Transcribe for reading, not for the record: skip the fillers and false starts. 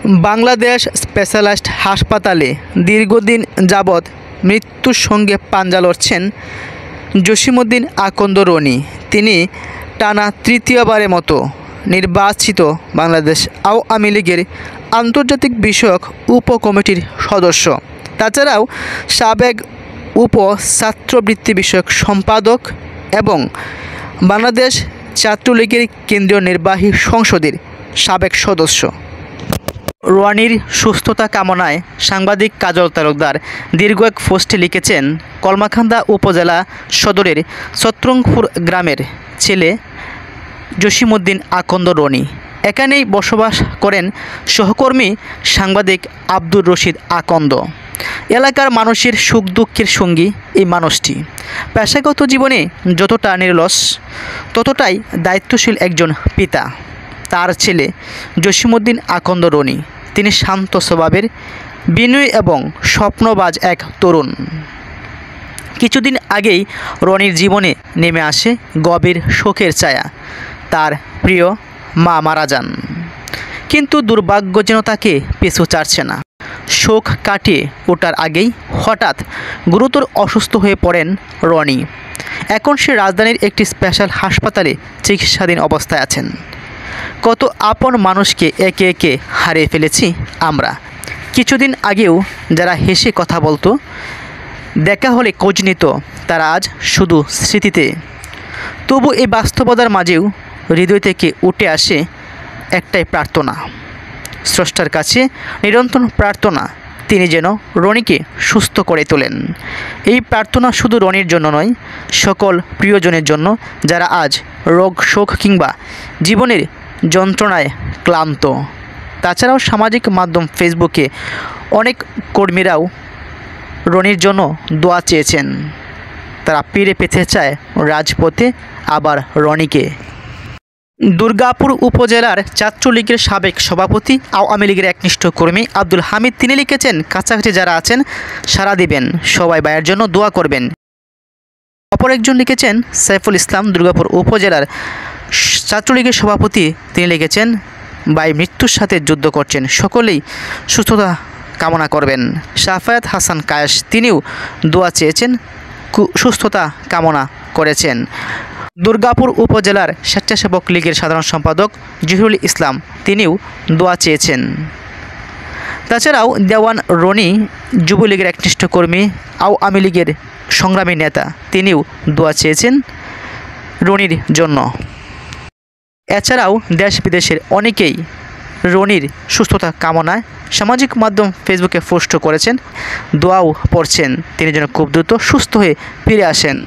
Bangladesh specialised হাসপাতালে দীর্ঘদিন যাবৎ মৃত্যুর সঙ্গে পাঞ্জা লড়ছেন জসিমউদ্দিন আকন্দ রনি। তিনি টানা তৃতীয়বারের মতো নির্বাচিত বাংলাদেশ আওয়ামী লীগের আন্তর্জাতিক বিষয়ক উপকমিটির সদস্য। তাছাড়াও সাবেক উপ ছাত্রবৃত্তি বিষয়ক সম্পাদক এবং বাংলাদেশ ছাত্রলীগের কেন্দ্রীয় নির্বাহী সংসদের সাবেক সদস্য। রনির সুস্থতা কামনায় সাংবাদিক কাজল তালুকদার দীর্ঘ এক পোস্টে লিখেছেন, কলমাকান্দা উপজেলা সদরের চত্রংপুর গ্রামের ছেলে জসিমউদ্দিন আকন্দ রনি। এখানেই বসবাস করেন সহকর্মী সাংবাদিক আব্দুর রশিদ আকন্দ। এলাকার মানুষের সুখ দুঃখের সঙ্গী এই মানুষটি। পেশাগত জীবনে যতটা নিরলস ততটাই দায়িত্বশীল একজন পিতা। তার ছেলে জসিমউদ্দিন আকন্দ রনি, তিনি শান্ত স্বভাবের, বিনয়ী এবং স্বপ্নবাজ এক তরুণ। কিছুদিন আগেই রনির জীবনে নেমে আসে গভীর শোকের ছায়া। তার প্রিয় মা মারা যান, কিন্তু দুর্ভাগ্য যেন তাকে পিছু ছাড়ছে না। শোক কাটিয়ে ওঠার আগেই হঠাৎ গুরুতর অসুস্থ হয়ে পড়েন রনি। এখন সে রাজধানীর একটি স্পেশাল হাসপাতালে চিকিৎসাধীন অবস্থায় আছেন। কত আপন মানুষকে একে একে হারিয়ে ফেলেছি আমরা। কিছুদিন আগেও যারা হেসে কথা বলতো, দেখা হলে খোঁজ নিত, তারা আজ শুধু স্মৃতিতে। তবু এই বাস্তবতার মাঝেও হৃদয় থেকে উঠে আসে একটাই প্রার্থনা, স্রষ্টার কাছে নিরন্তর প্রার্থনা, তিনি যেন রনিকে সুস্থ করে তোলেন। এই প্রার্থনা শুধু রনির জন্য নয়, সকল প্রিয়জনের জন্য যারা আজ রোগ শোক কিংবা জীবনের যন্ত্রণায় ক্লান্ত। তাছাড়াও সামাজিক মাধ্যম ফেসবুকে অনেক কর্মীরাও রনির জন্য দোয়া চেয়েছেন। তারা ফিরে পেতে চায় রাজপথে আবার রনিকে। দুর্গাপুর উপজেলার ছাত্রলীগের সাবেক সভাপতি, আওয়ামী লীগের একনিষ্ঠ কর্মী আব্দুল হামিদ তিনি লিখেছেন, কাছাকাছি যারা আছেন সাড়া দিবেন, সবাই ভাইয়ের জন্য দোয়া করবেন। অপর একজন লিখেছেন সাইফুল ইসলাম, দুর্গাপুর উপজেলার ছাত্রলীগের সভাপতি, তিনি লিখেছেন, ভাই মৃত্যুর সাথে যুদ্ধ করছেন, সকলেই সুস্থতা কামনা করবেন। শাফায়াত হাসান কায়েস তিনিও দোয়া চেয়েছেন, সুস্থতা কামনা করেছেন। দুর্গাপুর উপজেলার স্বেচ্ছাসেবক লীগের সাধারণ সম্পাদক জহিরুল ইসলাম তিনিও দোয়া চেয়েছেন। তাছাড়াও দেওয়ান রনি যুবলীগের একনিষ্ঠ কর্মী, আওয়ামী লীগের সংগ্রামী নেতা, তিনিও দোয়া চেয়েছেন রনির জন্য। এছাড়াও দেশ বিদেশের অনেকেই রনির সুস্থতা কামনায় সামাজিক মাধ্যম ফেসবুকে পোস্ট করেছেন, দোয়াও পড়ছেন তিনি যেন খুব দ্রুত সুস্থ হয়ে ফিরে আসেন।